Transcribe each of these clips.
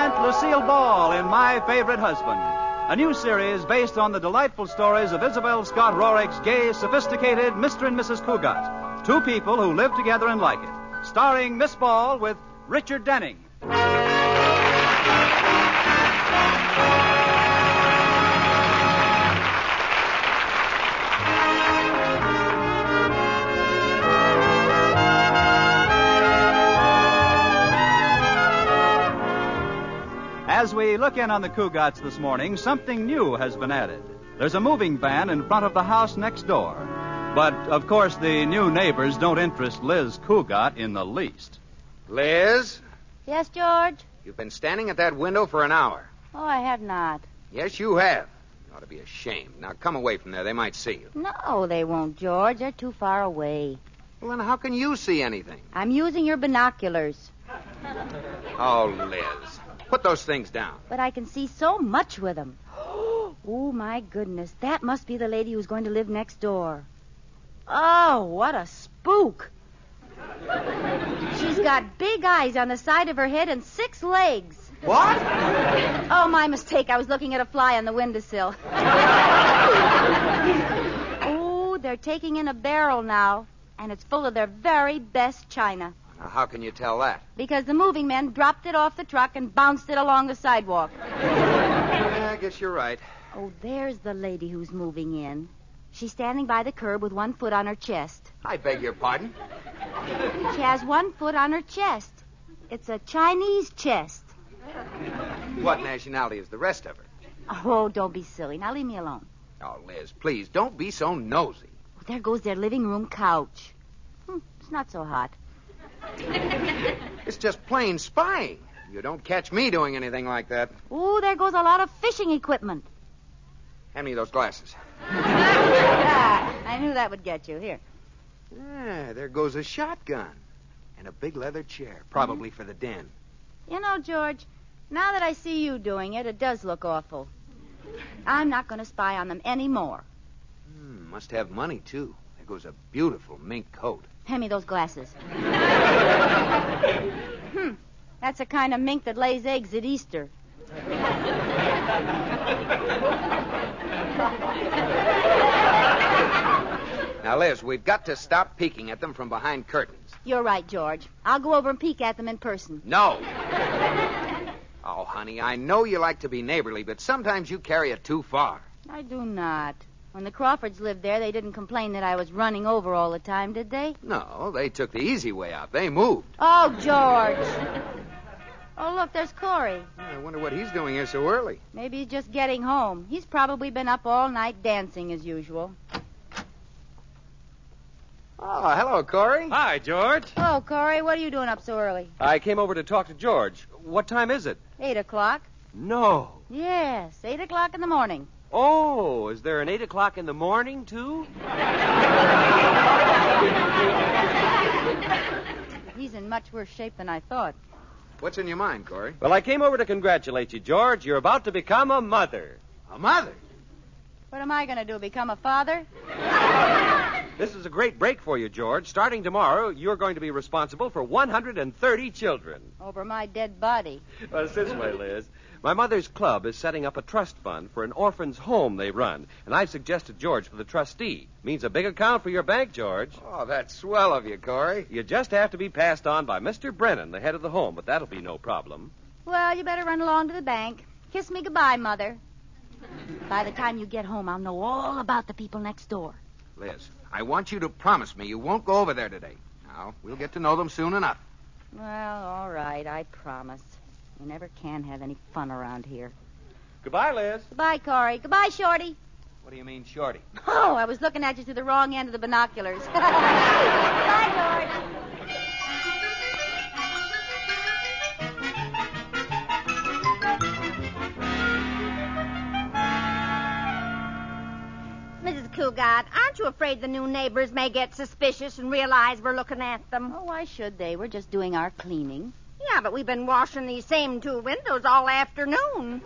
present Lucille Ball in My Favorite Husband, a new series based on the delightful stories of Isabel Scott Rorick's gay, sophisticated Mr. and Mrs. Cougat, two people who live together and like it, starring Miss Ball with Richard Denning. As we look in on the Cougats this morning, something new has been added. There's a moving van in front of the house next door. But, of course, the new neighbors don't interest Liz Cougat in the least. Liz? Yes, George? You've been standing at that window for an hour. Oh, I have not. Yes, you have. You ought to be ashamed. Now, come away from there. They might see you. No, they won't, George. They're too far away. Well, then how can you see anything? I'm using your binoculars. Oh, Liz. Put those things down. But I can see so much with them. Oh, my goodness. That must be the lady who's going to live next door. Oh, what a spook. She's got big eyes on the side of her head and 6 legs. What? Oh, my mistake. I was looking at a fly on the windowsill. Oh, they're taking in a barrel now, and it's full of their very best china. Now, how can you tell that? Because the moving men dropped it off the truck and bounced it along the sidewalk. Yeah, I guess you're right. Oh, there's the lady who's moving in. She's standing by the curb with one foot on her chest. I beg your pardon? She has one foot on her chest. It's a Chinese chest. What nationality is the rest of her? Oh, don't be silly. Now leave me alone. Oh, Liz, please, don't be so nosy. Oh, there goes their living room couch. It's not so hot. It's just plain spying. You don't catch me doing anything like that. Oh, there goes a lot of fishing equipment. Hand me those glasses. I knew that would get you. Here. Yeah, there goes a shotgun. And a big leather chair, probably for the den. You know, George, now that I see you doing it, it does look awful. I'm not going to spy on them anymore. Must have money, too. There goes a beautiful mink coat. Hand me those glasses. That's the kind of mink that lays eggs at Easter. Now, Liz, we've got to stop peeking at them from behind curtains. You're right, George. I'll go over and peek at them in person. No. Oh, honey, I know you like to be neighborly, but sometimes you carry it too far. I do not. When the Crawfords lived there, they didn't complain that I was running over all the time, did they? No, they took the easy way out. They moved. Oh, George. Oh, look, there's Corey. I wonder what he's doing here so early. Maybe he's just getting home. He's probably been up all night dancing as usual. Oh, hello, Corey. Hi, George. Hello, Corey. What are you doing up so early? I came over to talk to George. What time is it? 8 o'clock. No. Yes, 8 o'clock in the morning. Oh, is there an 8 o'clock in the morning, too? He's in much worse shape than I thought. What's in your mind, Corey? Well, I came over to congratulate you, George. You're about to become a mother. A mother? What am I going to do, become a father? This is a great break for you, George. Starting tomorrow, you're going to be responsible for 130 children. Over my dead body. Well, it's this way, Liz. My mother's club is setting up a trust fund for an orphan's home they run, and I've suggested George for the trustee. Means a big account for your bank, George. Oh, that's swell of you, Corey. You just have to be passed on by Mr. Brennan, the head of the home, but that'll be no problem. Well, you better run along to the bank. Kiss me goodbye, Mother. By the time you get home, I'll know all about the people next door. Liz, I want you to promise me you won't go over there today. Now, we'll get to know them soon enough. Well, all right, I promise. You never can have any fun around here. Goodbye, Liz. Goodbye, Corey. Goodbye, Shorty. What do you mean, Shorty? Oh, I was looking at you through the wrong end of the binoculars. Bye, George. Mrs. Cougat, aren't you afraid the new neighbors may get suspicious and realize we're looking at them? Oh, why should they? We're just doing our cleaning. Yeah, but we've been washing these same 2 windows all afternoon.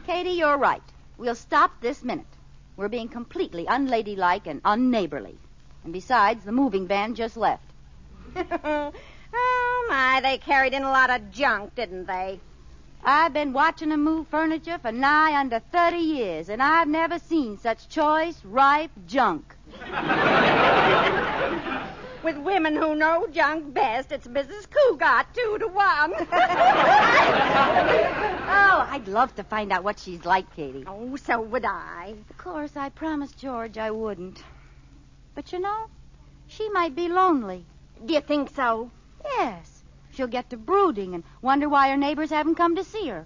Katie, you're right. We'll stop this minute. We're being completely unladylike and unneighborly. And besides, the moving van just left. Oh, my, they carried in a lot of junk, didn't they? I've been watching 'em move furniture for nigh under 30 years, and I've never seen such choice, ripe junk. With women who know junk best, it's Mrs. Cougat 2-1. Oh, I'd love to find out what she's like, Katie. Oh, so would I. Of course, I promised George I wouldn't. But you know, she might be lonely. Do you think so? Yes. She'll get to brooding and wonder why her neighbors haven't come to see her.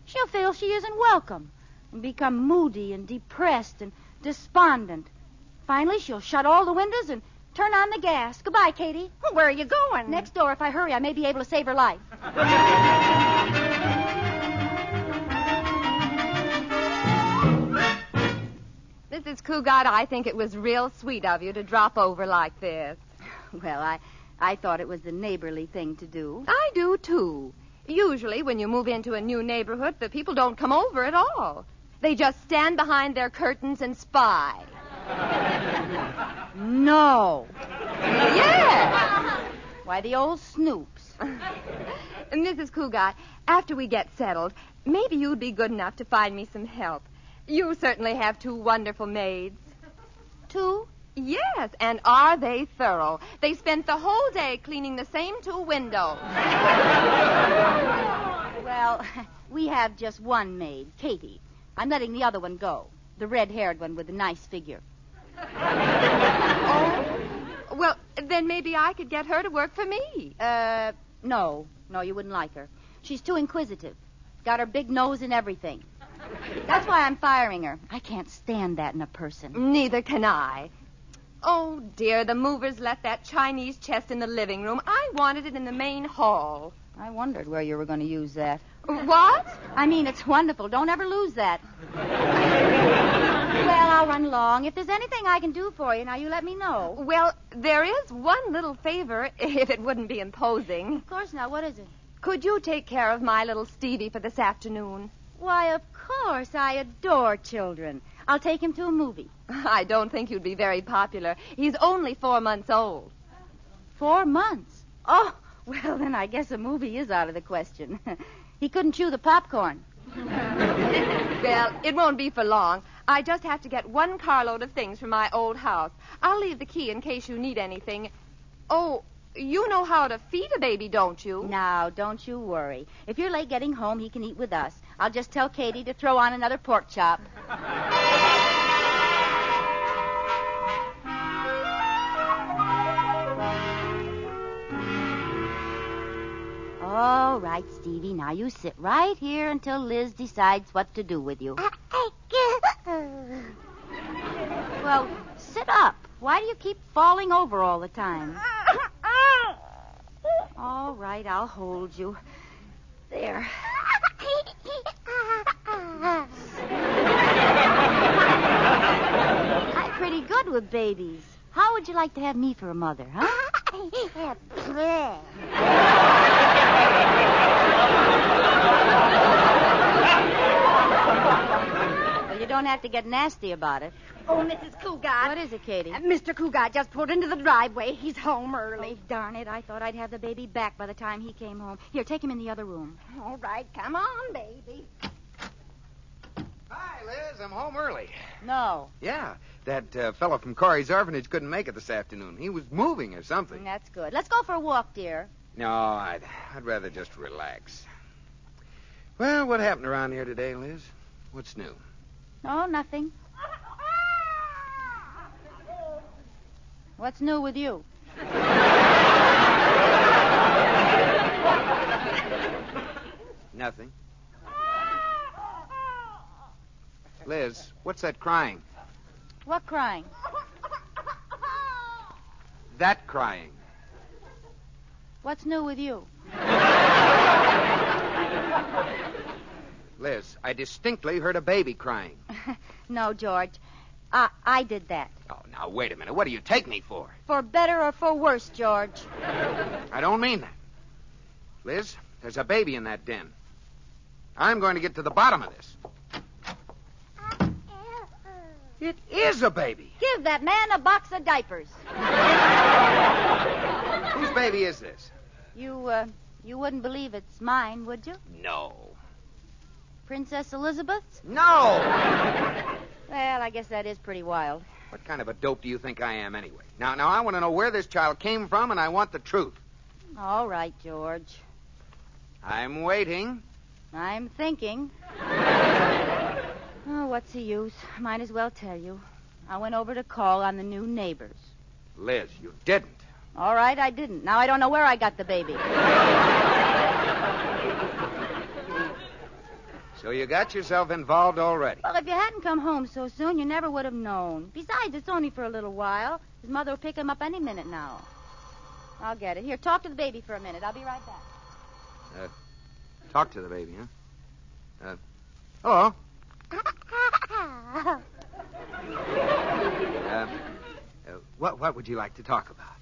She'll feel she isn't welcome and become moody and depressed and despondent. Finally, she'll shut all the windows and turn on the gas. Goodbye, Katie. Well, where are you going? Next door. If I hurry, I may be able to save her life. Mrs. Cougat, I think it was real sweet of you to drop over like this. Well, I thought it was the neighborly thing to do. I do, too. Usually, when you move into a new neighborhood, the people don't come over at all. They just stand behind their curtains and spy. No. Yeah. Why, the old snoops. Mrs. Cougat, after we get settled, maybe you'd be good enough to find me some help. You certainly have 2 wonderful maids. 2? Yes, and are they thorough? They spent the whole day cleaning the same 2 windows. Well, we have just one maid, Katie. I'm letting the other one go. The red-haired one with the nice figure. Oh? Well, then maybe I could get her to work for me. No, you wouldn't like her. She's too inquisitive. Got her big nose and everything. That's why I'm firing her. I can't stand that in a person. Neither can I. Oh, dear, the movers left that Chinese chest in the living room. I wanted it in the main hall. I wondered where you were going to use that. What? I mean, it's wonderful. Don't ever lose that. Well, I'll run along. If there's anything I can do for you, now you let me know. Well, there is one little favor, if it wouldn't be imposing. Of course not. What is it? Could you take care of my little Stevie for this afternoon? Why, of course. I adore children. I'll take him to a movie. I don't think you'd be very popular. He's only 4 months old. 4 months? Oh, well, then I guess a movie is out of the question. He couldn't chew the popcorn. Well, it won't be for long. I just have to get 1 carload of things from my old house. I'll leave the key in case you need anything. Oh, you know how to feed a baby, don't you? Now, don't you worry. If you're late getting home, he can eat with us. I'll just tell Katie to throw on another pork chop. All right, Stevie. Now you sit right here until Liz decides what to do with you. Well, sit up. Why do you keep falling over all the time? All right, I'll hold you. There. I'm pretty good with babies. How would you like to have me for a mother, huh? Well, you don't have to get nasty about it. Oh, Mrs. Cougat. What is it, Katie? Mr. Cougat just pulled into the driveway. He's home early. Oh, darn it. I thought I'd have the baby back by the time he came home. Here, take him in the other room. All right, come on, baby. Hi, Liz. I'm home early. No. Yeah, that fellow from Corey's orphanage couldn't make it this afternoon. He was moving or something. That's good. Let's go for a walk, dear. No, I'd rather just relax. Well, what happened around here today, Liz? What's new? Oh, nothing. What's new with you? Nothing. Liz, what's that crying? What crying? That crying. What's new with you? Liz, I distinctly heard a baby crying. No, George. I did that. Oh, now, wait a minute. What do you take me for? For better or for worse, George. I don't mean that. Liz, there's a baby in that den. I'm going to get to the bottom of this. It is a baby. Give that man a box of diapers. Whose baby is this? You wouldn't believe it's mine, would you? No. Princess Elizabeth's? No! Well, I guess that is pretty wild. What kind of a dope do you think I am, anyway? Now, I want to know where this child came from, and I want the truth. All right, George. I'm waiting. I'm thinking. Oh, what's the use? Might as well tell you. I went over to call on the new neighbors. Liz, you didn't. All right, I didn't. Now I don't know where I got the baby. So you got yourself involved already. Well, if you hadn't come home so soon, you never would have known. Besides, it's only for a little while. His mother will pick him up any minute now. I'll get it. Here, talk to the baby for a minute. I'll be right back. Talk to the baby, huh? Hello. What would you like to talk about?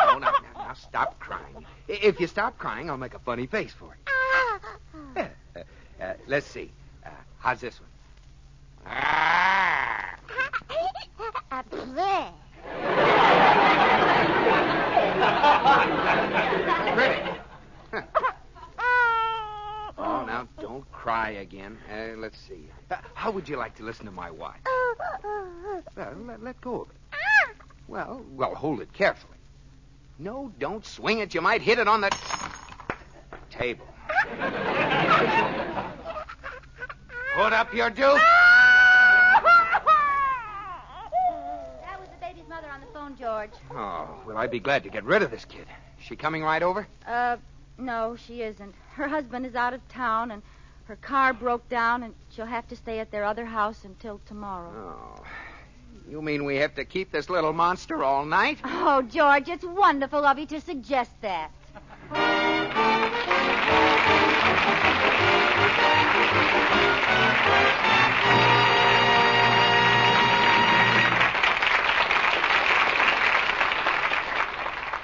Oh, now, stop crying. If you stop crying, I'll make a funny face for you. Let's see. How's this one? Pretty. Oh, now, don't cry again. Let's see. How would you like to listen to my wife? Well, let go of it. Well, hold it carefully. No, don't swing it. You might hit it on the table. Put up your dukes. That was the baby's mother on the phone, George. Oh, well, I'd be glad to get rid of this kid. Is she coming right over? No, she isn't. Her husband is out of town, and her car broke down, and she'll have to stay at their other house until tomorrow. Oh, you mean we have to keep this little monster all night? Oh, George, it's wonderful of you to suggest that.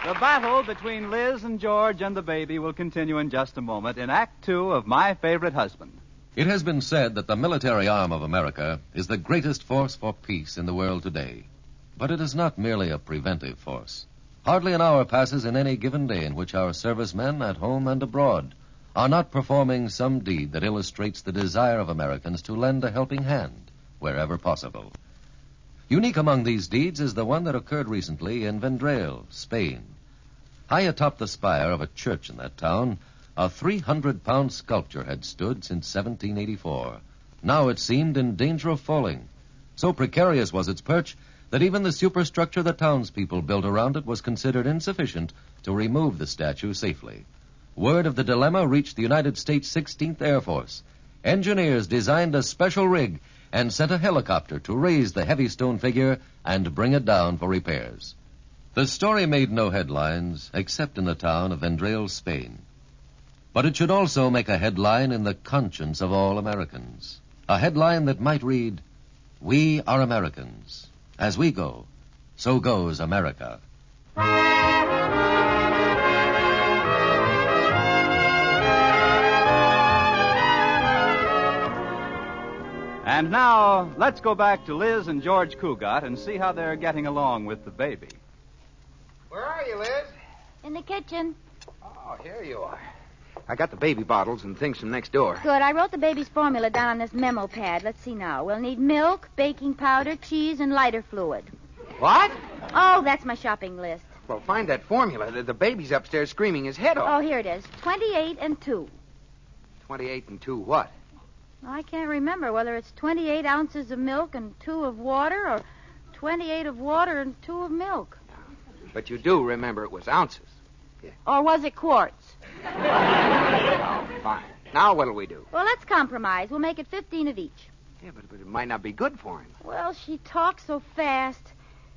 The battle between Liz and George and the baby will continue in just a moment in Act 2 of My Favorite Husband. It has been said that the military arm of America is the greatest force for peace in the world today. But it is not merely a preventive force. Hardly an hour passes in any given day in which our servicemen at home and abroad are not performing some deed that illustrates the desire of Americans to lend a helping hand wherever possible. Unique among these deeds is the one that occurred recently in Vendrell, Spain. High atop the spire of a church in that town, a 300-pound sculpture had stood since 1784. Now it seemed in danger of falling. So precarious was its perch that even the superstructure the townspeople built around it was considered insufficient to remove the statue safely. Word of the dilemma reached the United States 16th Air Force. Engineers designed a special rig and sent a helicopter to raise the heavy stone figure and bring it down for repairs. The story made no headlines except in the town of Vendrell, Spain. But it should also make a headline in the conscience of all Americans. A headline that might read, "We are Americans. As we go, so goes America." And now, let's go back to Liz and George Cugat and see how they're getting along with the baby. Where are you, Liz? In the kitchen. Oh, here you are. I got the baby bottles and things from next door. Good. I wrote the baby's formula down on this memo pad. Let's see now. We'll need milk, baking powder, cheese, and lighter fluid. What? Oh, that's my shopping list. Well, find that formula. The baby's upstairs screaming his head Oh, off. here it is. 28 and 2. 28 and 2 what? I can't remember whether it's 28 ounces of milk and 2 of water or 28 of water and 2 of milk. But you do remember it was ounces. Yeah. Or was it quarts? Oh, fine. Now what'll we do? Well, let's compromise. We'll make it 15 of each. Yeah, but it might not be good for him. Well, she talks so fast.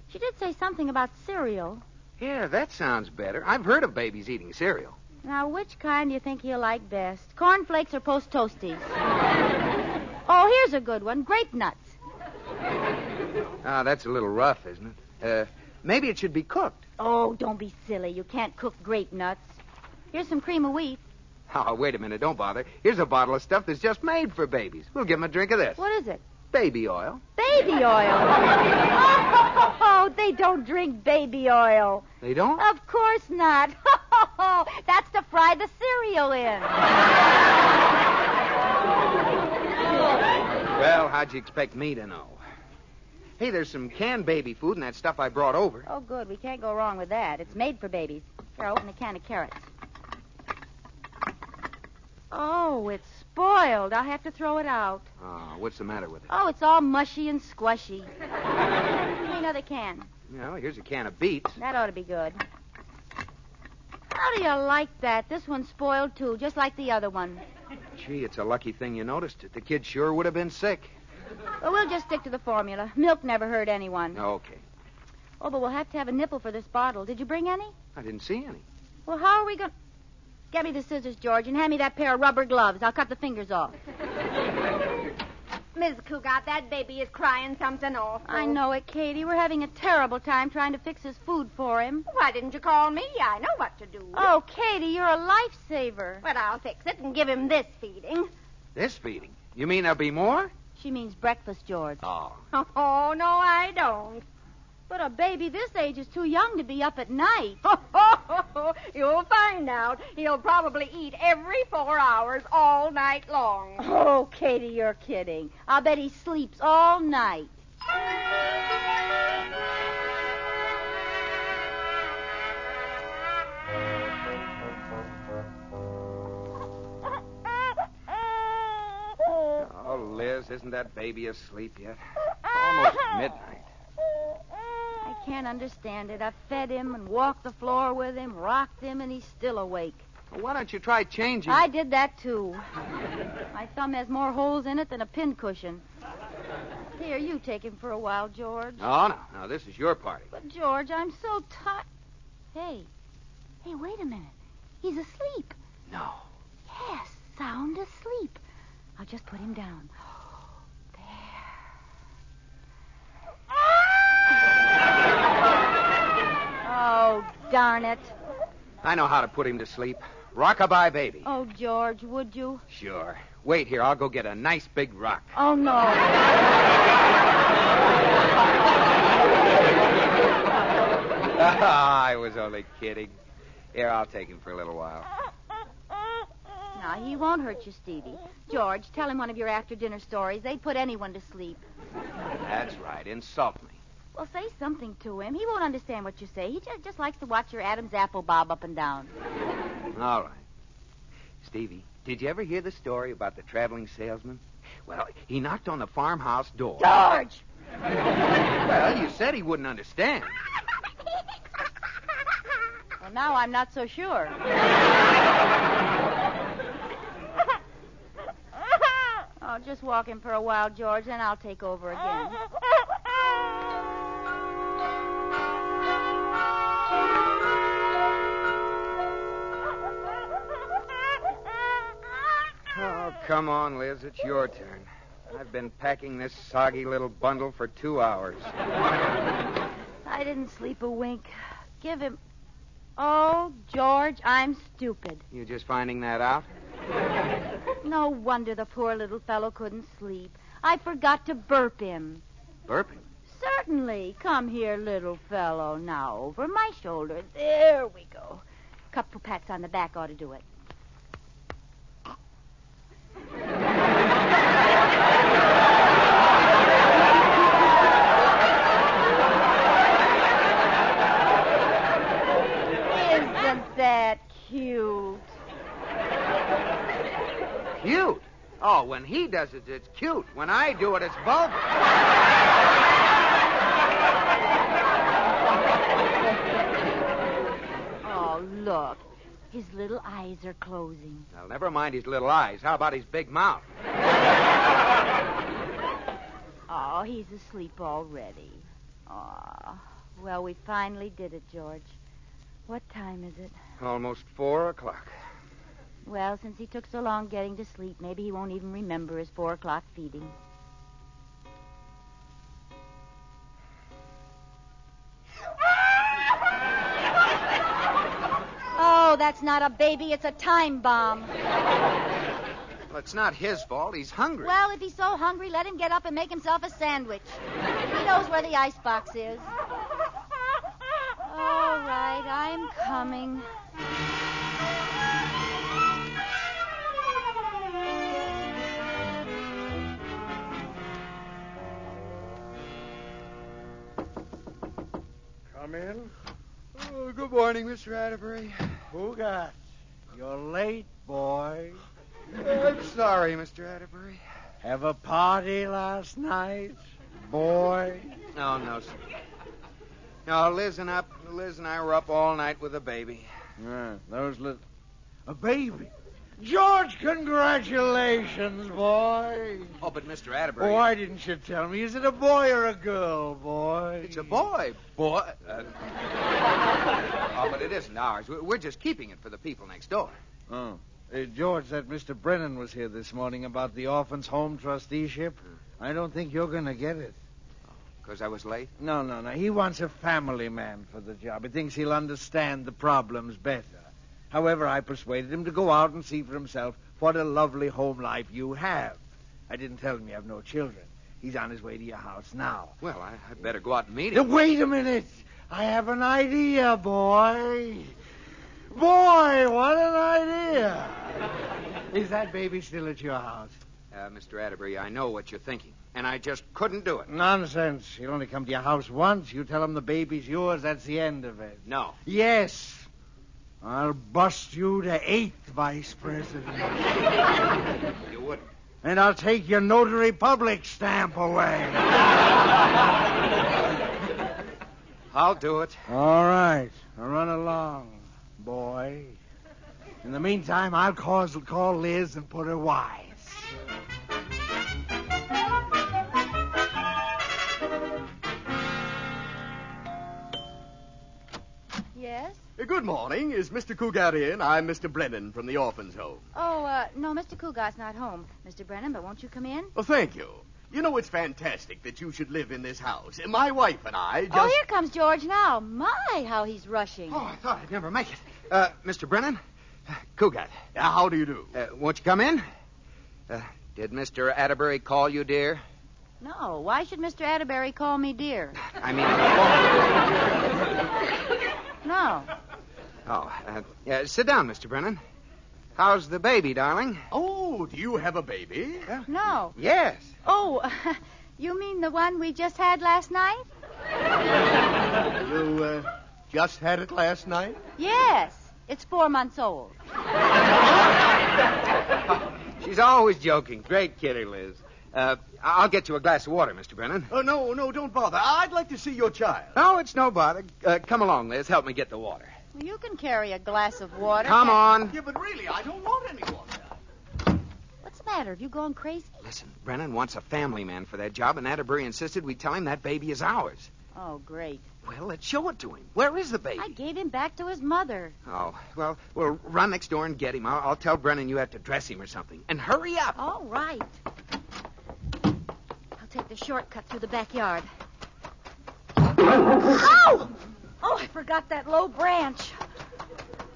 She did say something about cereal. Yeah, that sounds better. I've heard of babies eating cereal. Now, which kind do you think he'll like best? Cornflakes or Post Toasties? Oh, here's a good one. Grape nuts. Ah, that's a little rough, isn't it? Maybe it should be cooked. Oh, don't be silly. You can't cook grape nuts. Here's some cream of wheat. Oh, wait a minute. Don't bother. Here's a bottle of stuff that's just made for babies. We'll give them a drink of this. What is it? Baby oil. Baby oil. Oh, they don't drink baby oil. They don't? Of course not. That's to fry the cereal in. Well, how'd you expect me to know? Hey, there's some canned baby food and that stuff I brought over. Oh, good. We can't go wrong with that. It's made for babies. Here, open a can of carrots. Oh, it's spoiled. I'll have to throw it out. Oh, what's the matter with it? Oh, it's all mushy and squishy. Give me another can. Well, here's a can of beets. That ought to be good. How do you like that? This one's spoiled, too, just like the other one. Gee, it's a lucky thing you noticed it. The kid sure would have been sick. Well, we'll just stick to the formula. Milk never hurt anyone. Okay. Oh, but we'll have to have a nipple for this bottle. Did you bring any? I didn't see any. Well, how are we going to... Get me the scissors, George, and hand me that pair of rubber gloves. I'll cut the fingers off. Miss Cougat, that baby is crying something awful. I know it, Katie. We're having a terrible time trying to fix his food for him. Why didn't you call me? I know what to do. Oh, Katie, you're a lifesaver. But I'll fix it and give him this feeding. This feeding? You mean there'll be more? She means breakfast, George. Oh. Oh, no, I don't. But a baby this age is too young to be up at night. You'll find out. He'll probably eat every 4 hours all night long. Oh, Katie, you're kidding. I'll bet he sleeps all night. Oh, Liz, isn't that baby asleep yet? Almost midnight. I can't understand it. I've fed him and walked the floor with him, rocked him, and he's still awake. Well, why don't you try changing? I did that, too. My thumb has more holes in it than a pincushion. Here, you take him for a while, George. Oh, no, this is your party. But, George, I'm so tired. Hey, wait a minute. He's asleep. No. Yes, sound asleep. I'll just put him down. Oh, darn it. I know how to put him to sleep. Rockabye baby. Oh, George, would you? Sure. Wait here. I'll go get a nice big rock. Oh, no. I was only kidding. Here, I'll take him for a little while. Now, he won't hurt you, Stevie. George, tell him one of your after-dinner stories. They'd put anyone to sleep. That's right. Insult me. Well, say something to him. He won't understand what you say. He just likes to watch your Adam's apple bob up and down. All right. Stevie, did you ever hear the story about the traveling salesman? Well, he knocked on the farmhouse door. George! Well, you said he wouldn't understand. Well, now I'm not so sure. Oh, just walk him for a while, George, then I'll take over again. Oh, come on, Liz. It's your turn. I've been packing this soggy little bundle for 2 hours. I didn't sleep a wink. Give him... Oh, George, I'm stupid. You just finding that out? No wonder the poor little fellow couldn't sleep. I forgot to burp him. Burping? Certainly. Come here, little fellow. Now, over my shoulder. There we go. Couple pats on the back ought to do it. Isn't that cute? Cute? Oh, when he does it, it's cute. When I do it, it's vulgar. Oh, look. His little eyes are closing. Now, never mind his little eyes. How about his big mouth? Oh, he's asleep already. Oh, well, we finally did it, George. What time is it? Almost 4 o'clock. Well, since he took so long getting to sleep, maybe he won't even remember his 4 o'clock feeding. Oh, that's not a baby, it's a time bomb. Well, it's not his fault. He's hungry. Well, if he's so hungry, let him get up and make himself a sandwich. He knows where the icebox is. All right, I'm coming. Oh, good morning, Mr. Atterbury. Cougat, you're late, boy. I'm sorry, Mr. Atterbury. Have a party last night, boy? No, sir. No, Liz and I were up all night with a baby. A baby. George, congratulations, boy. Oh, but Mr. Atterbury... Why didn't you tell me? Is it a boy or a girl, boy? It's a boy. Boy. Oh, but it isn't ours. We're just keeping it for the people next door. Oh. George, that Mr. Brennan was here this morning about the orphans' home trusteeship. I don't think you're going to get it. Because I was late? No. He wants a family man for the job. He thinks he'll understand the problems better. However, I persuaded him to go out and see for himself what a lovely home life you have. I didn't tell him you have no children. He's on his way to your house now. Well, I'd better go out and meet him. Wait a minute. I have an idea, boy. Boy, what an idea. Is that baby still at your house? Mr. Atterbury, I know what you're thinking, and I just couldn't do it. Nonsense. He'll only come to your house once. You tell him the baby's yours, that's the end of it. No. Yes. I'll bust you to 8th vice president. You wouldn't. And I'll take your notary public stamp away. I'll do it. All right. Now run along, boy. In the meantime, I'll call Liz and put her wise. Yes? Good morning. Is Mr. Cougat in? I'm Mr. Brennan from the orphans' home. Oh, no, Mr. Cougat's not home, Mr. Brennan, but won't you come in? Oh, thank you. You know, it's fantastic that you should live in this house. My wife and I just... Oh, here comes George now. My, how he's rushing. Oh, I thought I'd never make it. Mr. Brennan? Cougat. How do you do? Won't you come in? Did Mr. Atterbury call you, dear? No, why should Mr. Atterbury call me dear? I mean... No. Oh, sit down, Mr. Brennan. How's the baby, darling? Oh, do you have a baby? No. Yes. Oh, you mean the one we just had last night? You, just had it last night? Yes. It's 4 months old. She's always joking. Great kidder, Liz. I'll get you a glass of water, Mr. Brennan. Oh, no, don't bother. I'd like to see your child. No, it's no bother. Come along, Liz. Help me get the water. Well, you can carry a glass of water. Come on. Yeah, but really, I don't want any water. What's the matter? Have you gone crazy? Listen, Brennan wants a family man for that job, and Atterbury insisted we tell him that baby is ours. Oh, great. Well, let's show it to him. Where is the baby? I gave him back to his mother. Oh, well, we'll run next door and get him. I'll tell Brennan you have to dress him or something. And hurry up. All right. I'll take the shortcut through the backyard. Ow! Oh, I forgot that low branch.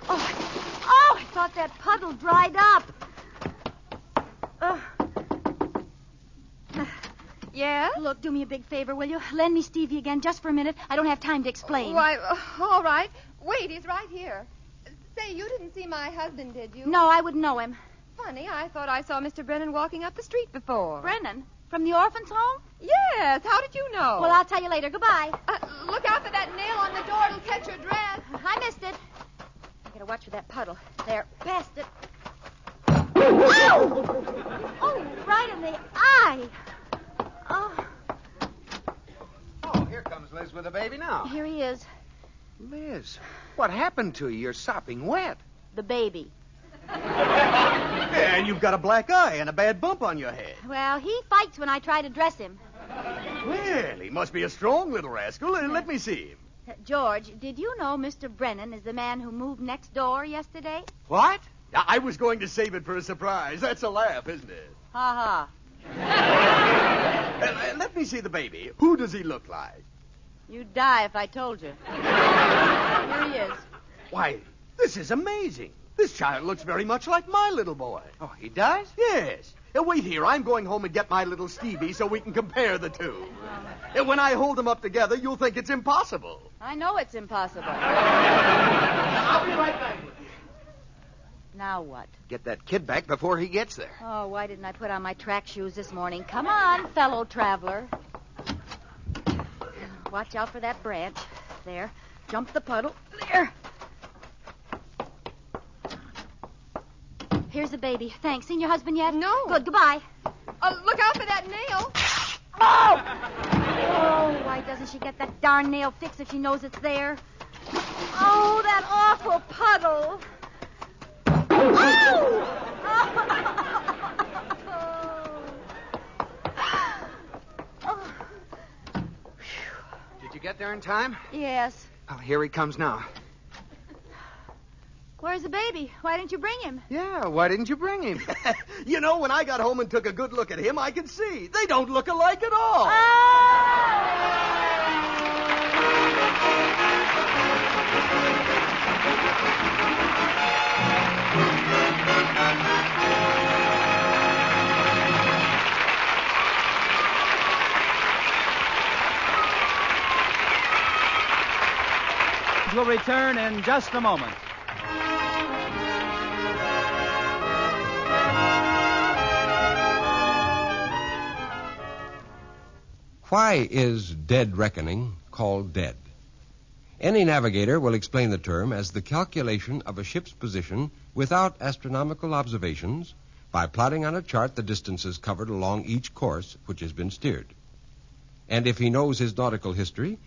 Oh, I thought that puddle dried up. Yeah? Look, do me a big favor, will you? Lend me Stevie again just for a minute. I don't have time to explain. Why, all right. Wait, he's right here. Say, you didn't see my husband, did you? No, I wouldn't know him. Funny, I thought I saw Mr. Brennan walking up the street before. Brennan? From the orphans' home? Yes, how did you know? Well, I'll tell you later. Goodbye. Look out for that nail on the door. It'll catch your dress. I missed it. I gotta watch for that puddle. There, past it. Ow! Oh, right in the eye. Oh. Oh, here comes Liz with the baby now. Here he is. Liz, what happened to you? You're sopping wet. The baby. And you've got a black eye and a bad bump on your head. Well, he fights when I try to dress him. Well, he must be a strong little rascal. Let me see him. George, did you know Mr. Brennan is the man who moved next door yesterday? What? I was going to save it for a surprise. That's a laugh, isn't it? Ha Let me see the baby. Who does he look like? You'd die if I told you. Here he is. Why, this is amazing. This child looks very much like my little boy. Oh, he does? Yes. Wait here. I'm going home and get my little Stevie so we can compare the two. And when I hold them up together, you'll think it's impossible. I know it's impossible. I'll be right back. Now what? Get that kid back before he gets there. Oh, why didn't I put on my track shoes this morning? Come on, fellow traveler. Watch out for that branch. There. jump the puddle. There. Here's the baby. Thanks. Seen your husband yet? No. Good. Goodbye. Look out for that nail. Oh! Oh, why doesn't she get that darn nail fixed if she knows it's there? Oh, that awful puddle. Oh! Did you get there in time? Yes. Oh, here he comes now. Where's the baby? Why didn't you bring him? Yeah, why didn't you bring him? You know, when I got home and took a good look at him, I could see. They don't look alike at all. We'll return in just a moment. Why is dead reckoning called dead? Any navigator will explain the term as the calculation of a ship's position without astronomical observations by plotting on a chart the distances covered along each course which has been steered. And if he knows his nautical history,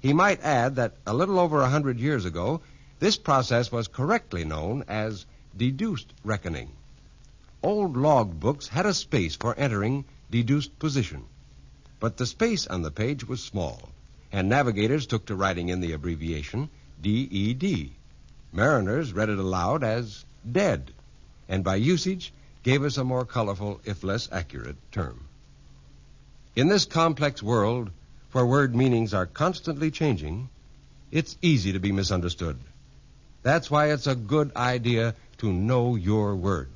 he might add that a little over 100 years ago, this process was correctly known as deduced reckoning. Old log books had a space for entering deduced position, but the space on the page was small, and navigators took to writing in the abbreviation DED. Mariners read it aloud as dead, and by usage gave us a more colorful, if less accurate, term. In this complex world, where word meanings are constantly changing, it's easy to be misunderstood. That's why it's a good idea to know your words.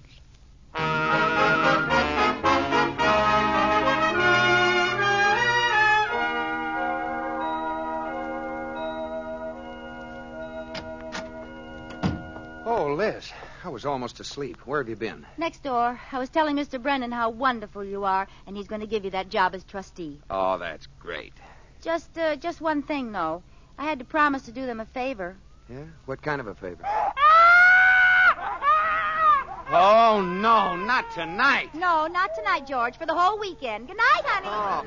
Oh, Liz, I was almost asleep. Where have you been? Next door. I was telling Mr. Brennan how wonderful you are, and he's going to give you that job as trustee. Oh, that's great. Just one thing, though. I had to promise to do them a favor. Yeah? What kind of a favor? Oh, no, not tonight. No, not tonight, George. For the whole weekend. Good night, honey. Oh.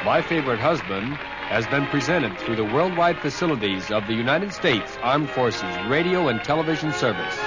My Favorite Husband has been presented through the worldwide facilities of the United States Armed Forces Radio and Television Service.